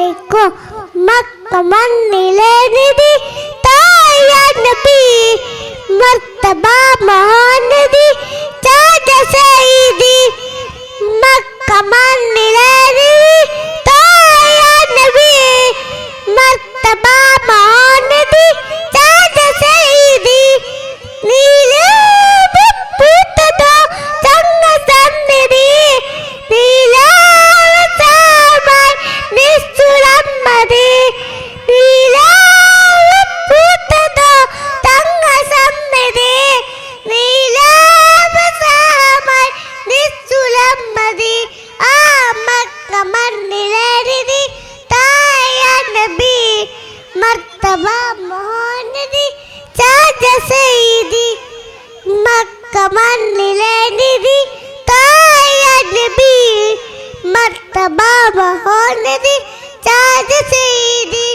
അലൈക്കും മക്ക മണ്ണിലെ നിധി തായ നബി മർത്തബ മഹാനദി ചാജ സയ്യിദി മക്ക മണ്ണിലെ നിധി തായ നബി മർത്തബ മഹാനദി ചാജ സയ്യിദി നീലൂത്തതോ ചങ്ങ സന്നിധി നീലാവസാമായി നിസ്സുലമ്മതി നീലാവൂത്തതോ ചങ്ങ സന്നിധി നീലാവസാമായി നിസ്സുലമ്മതി ആ മക്ക മണ്ണിലെഴുതി തായ നബി മർത്തബ മോഹനദി ചാജ സയ്യിദി മക്ക മണ്ണിലെ നിധി തായ നബി മർത്തബ മോഹനദി ചാജ സയ്യിദി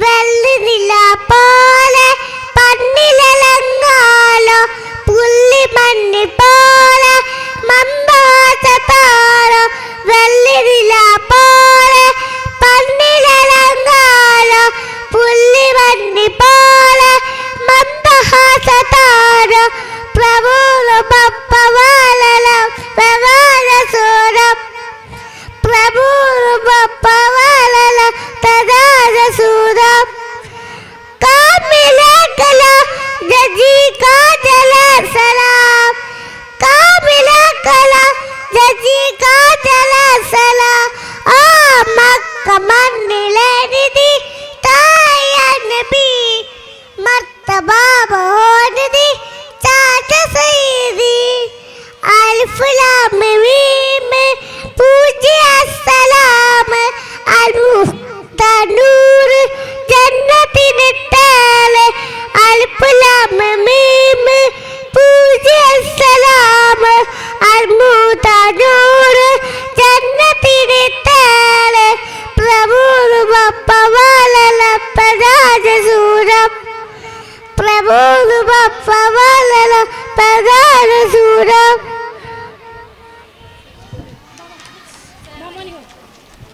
വെള്ളി നില പോലെ പന്നിലലങ്കാലോ പുള്ളി മണ്ണി പോലെ മമ്പാസത്താരോ വെള്ളി നില പോലെ പന്നിലലങ്കാലോ പുള്ളി മണ്ണി പോലെ മന്ദഹാസത്താരോ പ്രഭുല ബപ്പവാലലം പ്രവാലസൂരം പ്രഭുല ബപ്പവാലലം തദാസൂരം കാമിലകല ജജി കാജല സലാം കാമിലകല ജജി കാജല സലാം ആ മക്ക മണ്ണിലെ നിധി തായ നബി മർത്തബ മോഹനദി ചാജ സയ്യിദി അൽഫ് ലാം മീം പൂജ്യ സലാം അൽ മുഹ്തനൂർ ജന്നത്തിനെ തേലെ അൽഫ് ലാം മീം പൂജ്യ സലാം അൽ മുഹ്തനൂർ